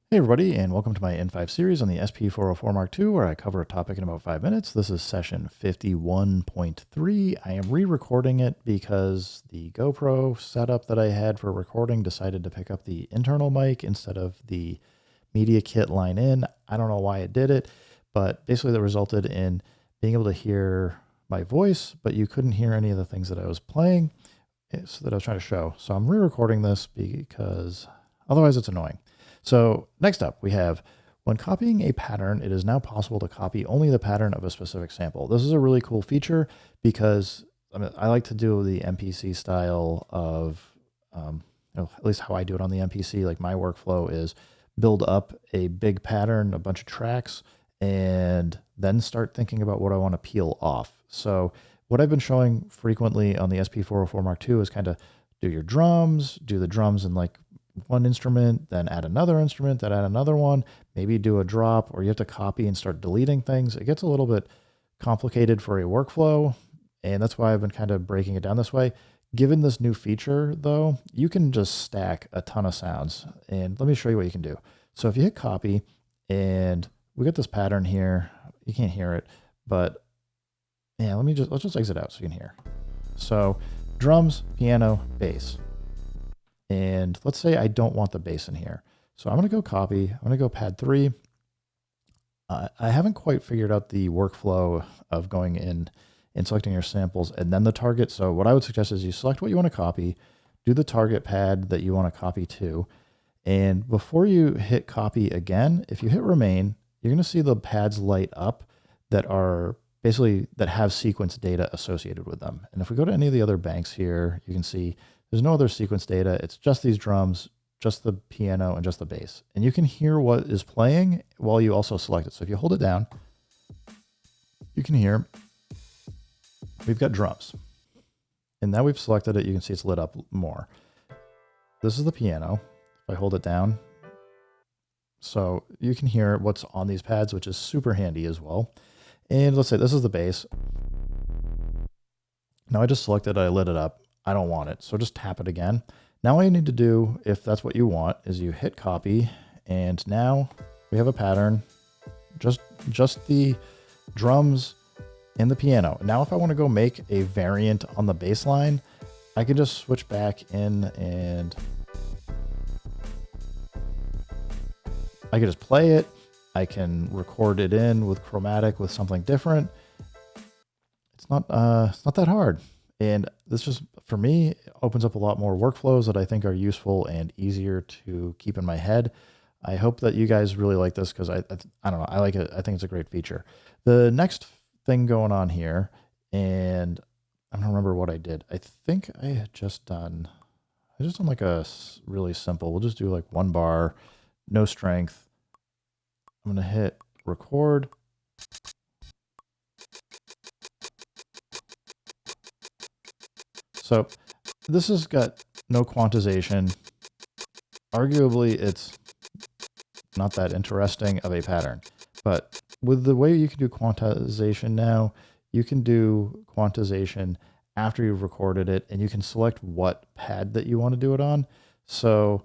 Hey everybody, and welcome to my N5 series on the SP404 Mark II, where I cover a topic in about 5 minutes. This is session 51.3. I am re-recording it because the GoPro setup that I had for recording decided to pick up the internal mic instead of the media kit line in. I don't know why it did it, but basically that resulted in being able to hear my voice, but you couldn't hear any of the things that I was playing, so that I was trying to show. So I'm re-recording this because otherwise it's annoying. So next up, we have when copying a pattern, it is now possible to copy only the pattern of a specific sample. This is a really cool feature because I like to do the MPC style of, at least how I do it on the MPC. Like my workflow is build up a big pattern, a bunch of tracks, and then start thinking about what I want to peel off. So what I've been showing frequently on the SP404 Mark II is kind of do your drums, do the drums in like one instrument, then add another instrument, then add another one, maybe do a drop, or you have to copy and start deleting things. It gets a little bit complicated for a workflow, and that's why I've been kind of breaking it down this way. Given this new feature, though, you can just stack a ton of sounds, and let me show you what you can do. So if you hit copy, and we got this pattern here, you can't hear it, but yeah, let's just exit out so you can hear. So drums, piano, bass. And let's say I don't want the bass in here. So I'm going to go copy. I'm going to go pad 3. I haven't quite figured out the workflow of going in and selecting your samples and then the target. So what I would suggest is you select what you want to copy, do the target pad that you want to copy to. And before you hit copy again, if you hit remain, you're going to see the pads light up that are basically that have sequence data associated with them. And if we go to any of the other banks here, you can see there's no other sequence data. It's just these drums, just the piano, and just the bass. And you can hear what is playing while you also select it. So if you hold it down, you can hear we've got drums. And now we've selected it, you can see it's lit up more. This is the piano. If I hold it down, so you can hear what's on these pads, which is super handy as well. And let's say this is the bass. Now I just selected, I lit it up. I don't want it, so just tap it again. Now all you need to do, if that's what you want, is you hit copy, and now we have a pattern, just the drums and the piano. Now if I want to go make a variant on the bass line, I can just switch back in and I can just play it. I can record it in with chromatic with something different. It's not that hard. And this just, for me, opens up a lot more workflows that I think are useful and easier to keep in my head. I hope that you guys really like this because I don't know, I like it. I think it's a great feature. The next thing going on here, and I don't remember what I did. I think I had just done like a really simple, we'll just do like 1 bar, no strength. I'm going to hit record. So this has got no quantization. Arguably, it's not that interesting of a pattern. But with the way you can do quantization now, you can do quantization after you've recorded it, and you can select what pad that you want to do it on. So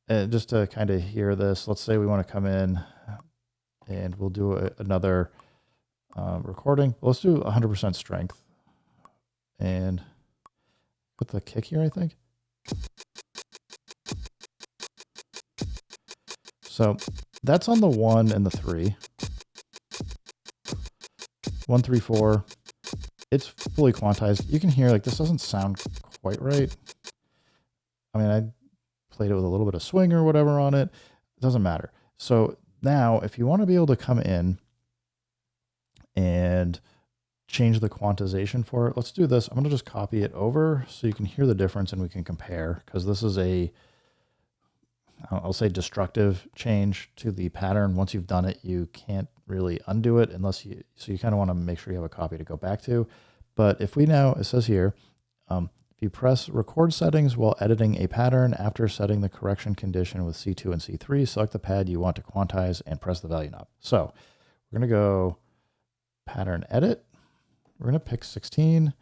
just to kind of hear this, let's say we want to come in and we'll do another recording. Let's do 100% strength. And put the kick here, I think. So that's on the 1 and the 3. 1, 3, 4. It's fully quantized. You can hear like this doesn't sound quite right. I mean, I played it with a little bit of swing or whatever on it. It doesn't matter. So now if you want to be able to come in and change the quantization for it, let's do this. I'm going to just copy it over so you can hear the difference and we can compare, because this is I'll say destructive change to the pattern. Once you've done it, you can't really undo it so you kind of want to make sure you have a copy to go back to. But if we now, it says here, if you press record settings while editing a pattern after setting the correction condition with C2 and C3, select the pad you want to quantize and press the value knob. So we're going to go pattern edit. We're going to pick 16.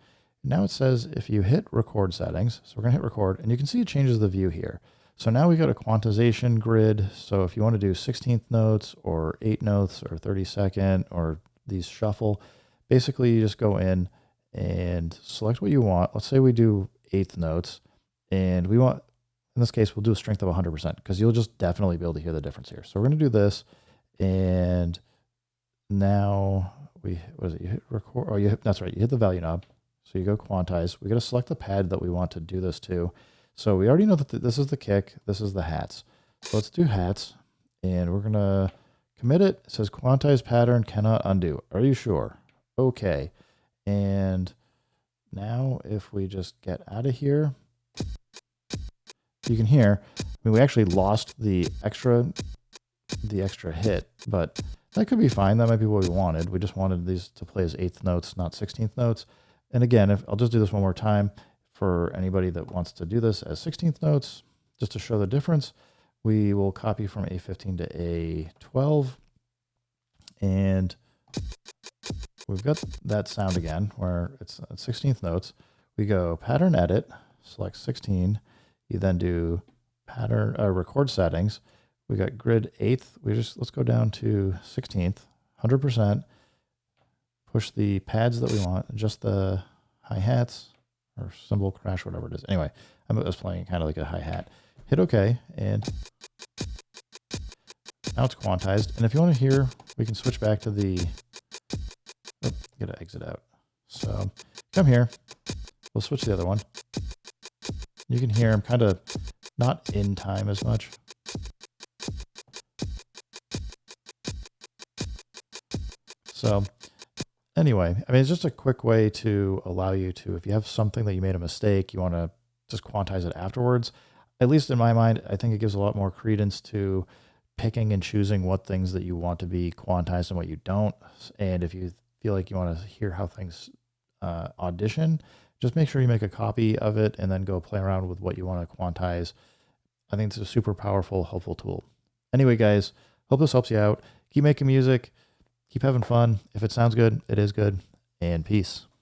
Now it says if you hit record settings, so we're going to hit record, and you can see it changes the view here. So now we got a quantization grid. So if you want to do 16th notes or 8 notes or 32nd or these shuffle, basically you just go in and select what you want. Let's say we do 8th notes, and we want, in this case, we'll do a strength of 100% because you'll just definitely be able to hear the difference here. So we're going to do this, and now what is it? You hit record, oh, that's right. You hit the value knob. So you go quantize. We got to select the pad that we want to do this to. So we already know that this is the kick, this is the hats. So let's do hats, and we're gonna commit it. It says quantize pattern cannot undo. Are you sure? Okay. And now if we just get out of here, you can hear, I mean, we actually lost the extra hit, but that could be fine. That might be what we wanted. We just wanted these to play as 8th notes, not 16th notes. And again, if I'll just do this one more time for anybody that wants to do this as 16th notes, just to show the difference, we will copy from A15 to A12, and we've got that sound again where it's 16th notes. We go pattern edit, select 16. You then do pattern record settings. We got grid 8th. Let's go down to 16th, 100%. Push the pads that we want, adjust the hi-hats or cymbal crash, whatever it is. Anyway, I was playing kind of like a hi-hat. Hit OK, and now it's quantized. And if you want to hear, we can switch back to the, gotta exit out. So come here, we'll switch to the other one. You can hear I'm kind of not in time as much. So anyway, I mean, it's just a quick way to allow you to, if you have something that you made a mistake, you want to just quantize it afterwards. At least in my mind, I think it gives a lot more credence to picking and choosing what things that you want to be quantized and what you don't. And if you feel like you want to hear how things audition, just make sure you make a copy of it and then go play around with what you want to quantize. I think it's a super powerful, helpful tool. Anyway, guys, hope this helps you out. Keep making music. Keep having fun. If it sounds good, it is good. And peace.